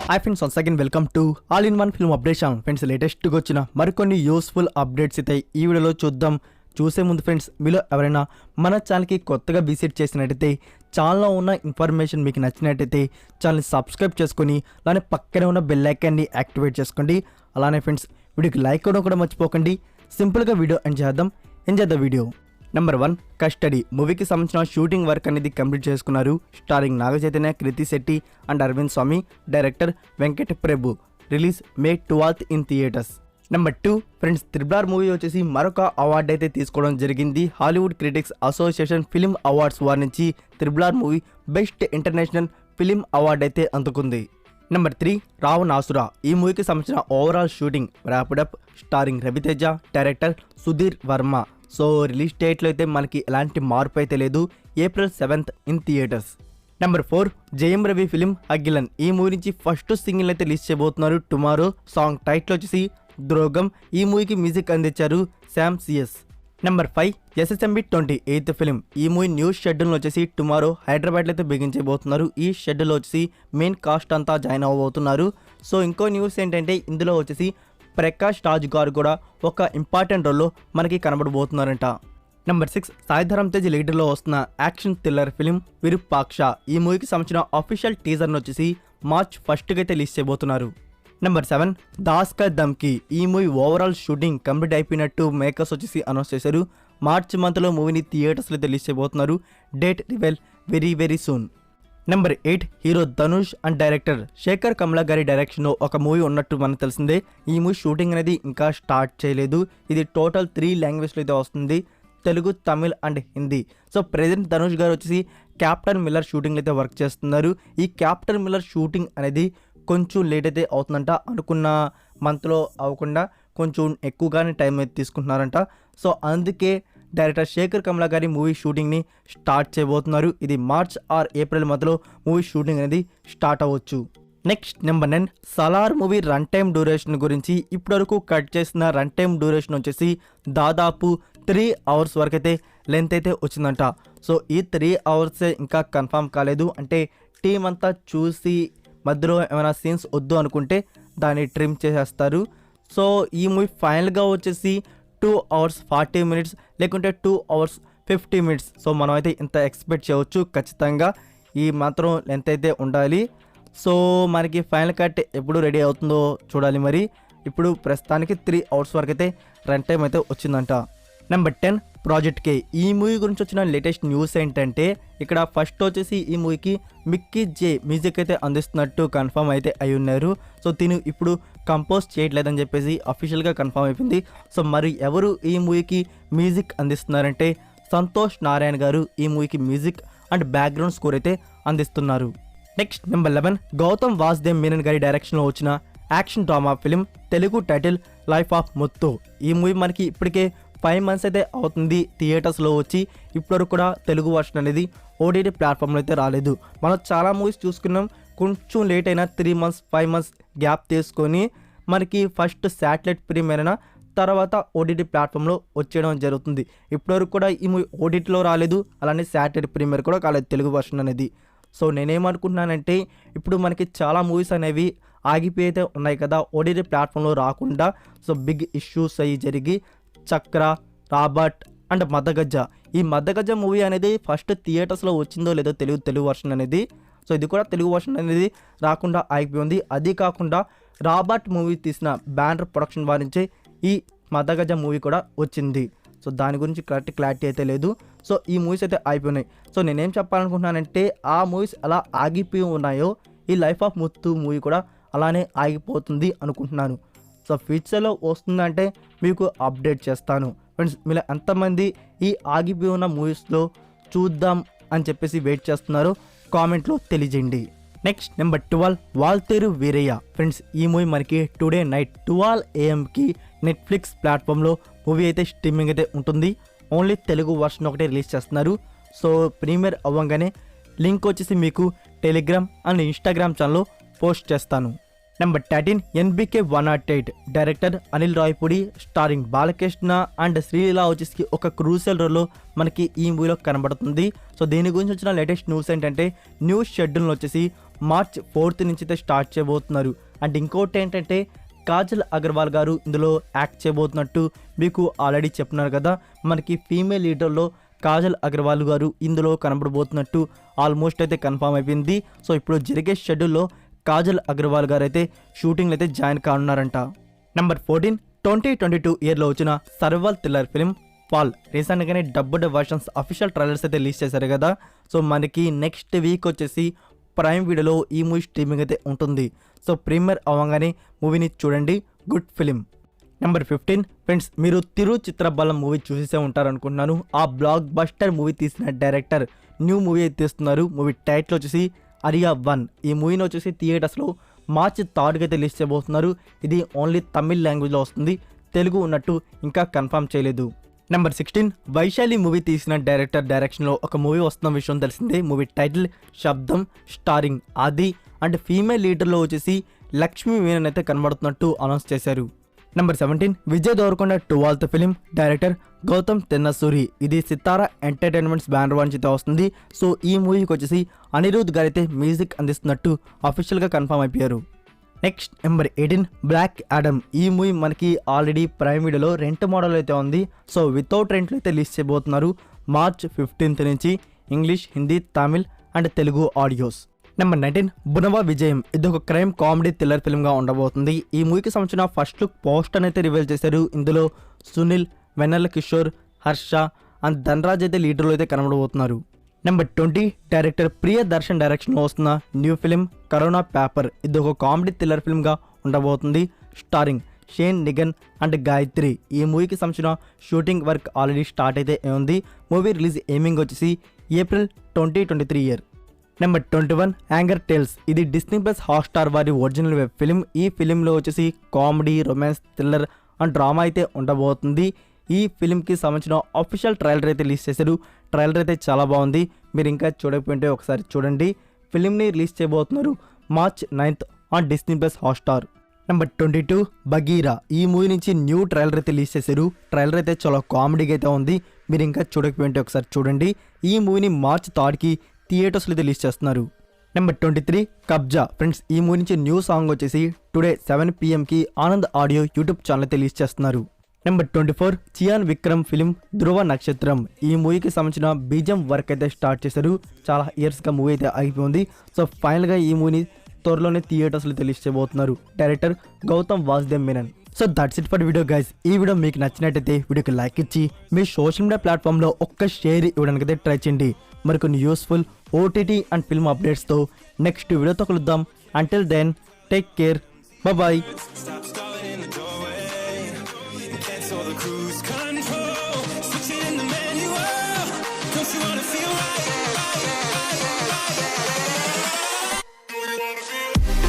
Hi friends, once again welcome to all in one film update channel. Friends, లేటెస్ట్గా వచ్చిన మరికొన్ని useful updates అయితే ఈ వీడియోలో చూద్దాం. చూసే ముందు ఫ్రెండ్స్, మీలో ఎవరైనా మన ఛానల్కి కొత్తగా విజిట్ చేసినట్టయితే ఛానల్లో ఉన్న ఇన్ఫర్మేషన్ మీకు నచ్చినట్టయితే ఛానల్ని సబ్స్క్రైబ్ చేసుకొని అలానే పక్కనే ఉన్న బెల్ ఐకాన్ని యాక్టివేట్ చేసుకోండి. అలానే ఫ్రెండ్స్, వీడియోకి లైక్ కొట్టడం కూడా మర్చిపోకండి. సింపుల్గా వీడియో ఎంజాయ్ చేద్దాం వీడియో. నెంబర్ 1, కస్టడీ మూవీకి సంబంధించిన షూటింగ్ వర్క్ అనేది కంప్లీట్ చేసుకున్నారు. Starring Naga Chaitanya, Kriti Shetty and Arvind Swamy. Director Venkat Prabhu. Release May 12th in theatres. Number 2 friends, RRR movie వచ్చేసి మరొక అవార్డు అయితే తీసుకోవడం జరిగింది. Hollywood critics association film awards వారి నుంచి RRR movie best international film award అయితే అందుకుంది. నెంబర్ 3, రావణాసుర ఈ మూవీకి సంబంధించిన overall shooting wrapped up. Starring Raviteja, director Sudheer Varma. So release డేట్లో అయితే మనకి ఎలాంటి మార్పు అయితే లేదు. April 7th in theatres. Number 4, Jayam Ravi film అఖిలన్ ఈ మూవీ నుంచి ఫస్ట్ సింగిల్ అయితే రిలీజ్ చేయబోతున్నారు టుమారో. సాంగ్ టైటిల్ వచ్చేసి ద్రోగం. ఈ మూవీకి మ్యూజిక్ అందించారు Sam CS. Number 5, SSMB 28th film ఈ మూవీ న్యూస్ షెడ్యూల్ వచ్చేసి టుమారో హైదరాబాద్లో అయితే బిగించబోతున్నారు. ఈ షెడ్యూల్ వచ్చేసి మెయిన్ కాస్ట్ అంతా జాయిన్ అవ్వబోతున్నారు. సో ఇంకో న్యూస్ ఏంటంటే ఇందులో వచ్చేసి ప్రకాష్ రాజ్ గారు కూడా ఒక ఇంపార్టెంట్ రోల్లో మనకి కనబడబోతున్నారంట. నెంబర్ 6, సాయిధరం తేజ్ లీడర్లో వస్తున్న యాక్షన్ థ్రిల్లర్ ఫిలిం విరూపాక్ష ఈ మూవీకి సంబంధించిన అఫీషియల్ టీజర్ను వచ్చేసి March 1st అయితే రిలీజ్ చేయబోతున్నారు. నెంబర్ 7, దాస్ కా దమ్కి ఈ మూవీ ఓవరాల్ షూటింగ్ కంప్లీట్ అయిపోయినట్టు మేకర్స్ వచ్చేసి అనౌన్స్ చేశారు. మార్చ్ మంత్లో మూవీని థియేటర్స్లో అయితే రిలీజ్ చేయబోతున్నారు. Date reveal very soon. Number 8, hero Dhanush and director Sekhar Kammula గారి డైరెక్షన్లో ఒక మూవీ ఉన్నట్టు మనకు తెలిసిందే. ఈ మూవీ షూటింగ్ అనేది ఇంకా స్టార్ట్ చేయలేదు. ఇది టోటల్ 3 లాంగ్వేజ్లో అయితే వస్తుంది, Telugu, Tamil and Hindi. So present Dhanush గారు వచ్చేసి క్యాప్టెన్ మిల్లర్ షూటింగ్ అయితే వర్క్ చేస్తున్నారు. ఈ క్యాప్టెన్ మిల్లర్ షూటింగ్ అనేది కొంచెం లేట్ అయితే అవుతుందంట. అనుకున్న మంత్లో అవ్వకుండా కొంచెం ఎక్కువగానే టైం అయితే తీసుకుంటున్నారంట. సో అందుకే డైరెక్టర్ శేఖర్ కమలా గారి మూవీ షూటింగ్ని స్టార్ట్ చేయబోతున్నారు. ఇది March or April మధ్యలో మూవీ షూటింగ్ అనేది స్టార్ట్ అవ్వచ్చు. Next number 9, Salaar movie run time duration గురించి ఇప్పటివరకు కట్ చేసిన రన్ టైమ్ డ్యూరేషన్ వచ్చేసి దాదాపు 3 hours వరకు అయితే లెంత్ అయితే వచ్చిందంట. సో ఈ 3 hours ఇంకా కన్ఫర్మ్ కాలేదు. అంటే టీం అంతా చూసి మధ్యలో ఏమైనా సీన్స్ వద్దు అనుకుంటే దాన్ని ట్రిమ్ చేసేస్తారు. సో ఈ మూవీ ఫైనల్గా వచ్చేసి 2 hours 40 minutes లేకుంటే 2 hours 50 minutes. సో మనం అయితే ఇంత ఎక్స్పెక్ట్ చేయవచ్చు. ఖచ్చితంగా ఈ మాత్రం లెంత్ అయితే ఉండాలి. సో మనకి ఫైనల్ కట్ ఎప్పుడు రెడీ అవుతుందో చూడాలి. మరి ఇప్పుడు ప్రస్తుతానికి 3 hours వరకు అయితే రన్ టైం అయితే వచ్చిందంట. నెంబర్ 10, ప్రాజెక్ట్ K ఈ మూవీ గురించి వచ్చిన లేటెస్ట్ న్యూస్ ఏంటంటే ఇక్కడ ఫస్ట్ వచ్చేసి ఈ మూవీకి మిక్కీ జే మ్యూజిక్ అయితే అందిస్తున్నట్టు కన్ఫర్మ్ అయితే అయి ఉన్నారు. సో తిను ఇప్పుడు కంపోజ్ చేయట్లేదని చెప్పేసి అఫీషియల్గా కన్ఫర్మ్ అయిపోయింది. సో మరి ఎవరు ఈ మూవీకి మ్యూజిక్ అందిస్తున్నారంటే సంతోష్ నారాయణ గారు ఈ మూవీకి మ్యూజిక్ అండ్ బ్యాక్గ్రౌండ్ స్కోర్ అయితే అందిస్తున్నారు. నెక్స్ట్ నెంబర్ 11, గౌతమ్ వాసుదేవ్ మీనన్ గారి డైరెక్షన్లో వచ్చిన action drama film Telugu title life of Muthu. ఈ మూవీ మనకి ఇప్పటికే 5 months అయితే అవుతుంది థియేటర్స్లో వచ్చి. ఇప్పటివరకు కూడా తెలుగు వర్షన్ అనేది OTT ప్లాట్ఫామ్లో అయితే రాలేదు. మనం చాలా మూవీస్ చూసుకున్నాం, కొంచెం లేట్ అయినా 3 months 5 months గ్యాప్ తీసుకొని మనకి ఫస్ట్ శాటిలైట్ ప్రీమియర్ అయినా తర్వాత OTT ప్లాట్ఫామ్లో వచ్చేయడం జరుగుతుంది. ఇప్పటివరకు కూడా ఈ మూవీ OTTలో రాలేదు, అలానే శాటిలైట్ ప్రీమియర్ కూడా కాలేదు తెలుగు వర్షన్ అనేది. సో నేనేమనుకుంటున్నానంటే ఇప్పుడు మనకి చాలా మూవీస్ అనేవి ఆగిపోయి అయితే ఉన్నాయి కదా OTT ప్లాట్ఫామ్లో రాకుండా. సో బిగ్ ఇష్యూస్ అయ్యి జరిగి చక్ర, రాబర్ట్ అండ్ మదగజ ఈ మదగజ మూవీ అనేది ఫస్ట్ థియేటర్స్లో వచ్చిందో లేదో తెలుగు వర్షన్ అనేది. సో ఇది కూడా తెలుగు వర్షన్ అనేది రాకుండా ఆగిపోయింది. అది కాకుండా రాబర్ట్ మూవీ తీసిన బ్యానర్ ప్రొడక్షన్ వారించే ఈ మదగజ మూవీ కూడా వచ్చింది. సో దాని గురించి క్లారిటీ అయితే లేదు. సో ఈ మూవీస్ అయితే ఆగిపోయినాయి. సో నేనేం చెప్పాలనుకుంటున్నానంటే ఆ మూవీస్ ఎలా ఆగిపోయి ఉన్నాయో ఈ లైఫ్ ఆఫ్ ముత్తు మూవీ కూడా అలానే ఆగిపోతుంది అనుకుంటున్నాను. సో ఫ్యూచర్లో వస్తుందంటే మీకు అప్డేట్ చేస్తాను. ఫ్రెండ్స్, మీరు ఎంతమంది ఈ ఆగిపోయి ఉన్న మూవీస్లో చూద్దాం అని చెప్పేసి వెయిట్ చేస్తున్నారో కామెంట్లో తెలియజేయండి. Next number 12, Waltair Veerayya. Friends, ఈ మూవీ మనకి టుడే నైట్ 12 AM నెట్ఫ్లిక్స్ ప్లాట్ఫామ్లో మూవీ అయితే స్ట్రీమింగ్ అయితే ఉంటుంది. ఓన్లీ తెలుగు వర్షన్ ఒకటే రిలీజ్ చేస్తున్నారు. సో ప్రీమియర్ అవ్వగానే లింక్ వచ్చేసి మీకు టెలిగ్రామ్ అండ్ ఇన్స్టాగ్రామ్ ఛానల్లో పోస్ట్ చేస్తాను. Number 13, NBK 108 director Anil Rayapudi. Starring Balakrishna and Sreeleela వచ్చేసి ఒక క్రూషియల్ రోల్లో మనకి ఈ మూవీలో కనబడుతుంది. సో దీని గురించి వచ్చిన లేటెస్ట్ న్యూస్ ఏంటంటే న్యూస్ షెడ్యూల్ వచ్చేసి మార్చ్ 4th నుంచి అయితే స్టార్ట్ చేయబోతున్నారు. అండ్ ఇంకోటి ఏంటంటే కాజల్ అగర్వాల్ గారు ఇందులో యాక్ట్ చేయబోతున్నట్టు మీకు ఆల్రెడీ చెప్తున్నారు కదా. మనకి ఫీమేల్ లీడర్లో కాజల్ అగర్వాల్ గారు ఇందులో కనబడబోతున్నట్టు ఆల్మోస్ట్ అయితే కన్ఫామ్ అయిపోయింది. సో ఇప్పుడు జరిగే షెడ్యూల్లో కాజల్ అగర్వాల్ గారు అయితే షూటింగ్లో అయితే జాయిన్ కానున్నారంట. నెంబర్ 14 2022 ఇయర్లో వచ్చిన సర్వైవల్ థ్రిల్లర్ ఫిల్మ్ ఫాల్ రీసెంట్గానే డబ్బుడ్ వర్షన్స్ అఫీషియల్ ట్రైలర్స్ అయితే రిలీజ్ చేశారు కదా. సో మనకి నెక్స్ట్ వీక్ వచ్చేసి ప్రైమ్ వీడియోలో ఈ మూవీ స్ట్రీమింగ్ అయితే ఉంటుంది. సో ప్రీమియర్ అవ్వగానే మూవీని చూడండి, గుడ్ ఫిలిం. నెంబర్ 15 ఫ్రెండ్స్, మీరు తిరు చిత్రబలం మూవీ చూసేసే ఉంటారనుకుంటున్నాను. ఆ బ్లాక్ బస్టర్ మూవీ తీసిన డైరెక్టర్ న్యూ మూవీ అయితే తీస్తున్నారు. మూవీ టైటిల్ వచ్చేసి అరియా 1. ఈ మూవీని వచ్చేసి థియేటర్స్లో మార్చ్ 3rd అయితే రిలీజ్ చేయబోతున్నారు. ఇది ఓన్లీ తమిళ్ లాంగ్వేజ్లో వస్తుంది, తెలుగు ఉన్నట్టు ఇంకా కన్ఫర్మ్ చేయలేదు. నెంబర్ 16 వైశాలి మూవీ తీసిన డైరెక్టర్ డైరెక్షన్లో ఒక మూవీ వస్తున్న విషయం తెలిసిందే. Movie title Sabdham, starring Aadhi and female లీడర్లో వచ్చేసి లక్ష్మీ మీనన్ అయితే కనబడుతున్నట్టు అనౌన్స్ చేశారు. Number 17 Vijay Devarakonda 12th film director Gautam Tinnanuri. ఇది సితారా ఎంటర్టైన్మెంట్స్ బ్యానర్ నుంచి వస్తుంది. సో ఈ మూవీకి వచ్చేసి అనిరుద్ గారు అయితే మ్యూజిక్ అందిస్తున్నట్టు అఫీషియల్గా కన్ఫర్మ్ అయిపోయారు. Next number 18 Black Adam. ఈ మూవీ మనకి ఆల్రెడీ ప్రైమ్ వీడియోలో రెంట్ మోడల్ అయితే ఉంది. సో వితౌట్ రెంట్లో అయితే రిలీజ్ చేయబోతున్నారు మార్చ్ 15th నుంచి English, Hindi, Tamil and Telugu audios. Number 19 బునవా విజయం. ఇది ఒక క్రైమ్ కామెడీ థ్రిల్లర్ ఫిల్మ్గా ఉండబోతుంది. ఈ మూవీకి సంబంధించిన ఫస్ట్ లుక్ పోస్టర్ అయితే రివీల్ చేశారు. ఇందులో సునీల్, వెన్నెల కిషోర్, హర్ష అండ్ ధనరాజ్ అయితే లీడర్లో అయితే కనబడబోతున్నారు. నెంబర్ 20 డైరెక్టర్ ప్రియదర్శన్ డైరెక్షన్లో వస్తున్న న్యూ ఫిలిం కరోనా పేపర్. ఇది ఒక కామెడీ థ్రిల్లర్ ఫిల్మ్గా ఉండబోతుంది. Starring Shane Nigam and Gayathri. ఈ మూవీకి సంబంధించిన షూటింగ్ వర్క్ ఆల్రెడీ స్టార్ట్ అయితే ఉంది. మూవీ రిలీజ్ ఎయిమింగ్ వచ్చేసి April 2023 year. Number 21 anger tales. ఇది డిస్నీ ప్లస్ హాట్స్టార్ వారి ఒరిజినల్ వెబ్ ఫిలిం. ఈ ఫిలింలో వచ్చేసి comedy, romance, thriller and drama అయితే ఉండబోతుంది. ఈ ఫిలింకి సంబంధించిన అఫీషియల్ ట్రైలర్ అయితే రిలీజ్ చేశారు. ట్రైలర్ అయితే చాలా బాగుంది. మీరు ఇంకా చూడకపోయింటే ఒకసారి చూడండి. ఫిలింని రిలీజ్ చేయబోతున్నారు March 9th on Disney plus Hotstar. Number 22 Bagheera. ఈ మూవీ నుంచి న్యూ ట్రైలర్ అయితే రిలీజ్ చేశారు. ట్రైలర్ అయితే చాలా కామెడీగా అయితే ఉంది. మీరు ఇంకా చూడకపోయింటే ఒకసారి చూడండి. ఈ మూవీని మార్చ్ 3rd థియేటర్స్లో అయితే రిలీజ్ చేస్తున్నారు. నెంబర్ 23 కబ్జా. ఫ్రెండ్స్, ఈ మూవీ నుంచి న్యూ సాంగ్ వచ్చేసి today 7 PM Anand audio YouTube channel అయితే రిలీజ్ చేస్తున్నారు. నెంబర్ 24 చియాన్ విక్రమ్ ఫిలిం ధ్రువ నక్షత్రం. ఈ మూవీకి సంబంధించిన బీజం వర్క్ అయితే స్టార్ట్ చేశారు. చాలా ఇయర్స్గా మూవీ అయితే అయిపోయింది. సో ఫైనల్గా ఈ మూవీని త్వరలోనే థియేటర్స్లో రిలీజ్ చేయబోతున్నారు. Director Gautham Vasudev Menon. So that's it for video guys. ఈ వీడియో మీకు నచ్చినట్టయితే వీడియోకి లైక్ ఇచ్చి మీ సోషల్ మీడియా ప్లాట్ఫామ్లో ఒక్క షేర్ ఇవ్వడానికి అయితే ట్రై చేయండి. మరికొన్ని యూస్ఫుల్ ఓటీటీ అండ్ ఫిల్మ్ అప్డేట్స్తో నెక్స్ట్ వీడియోతో కలుద్దాం. Until then take care, bye. Cancel the cruise control, switch it in the manual. Don't you wanna feel right?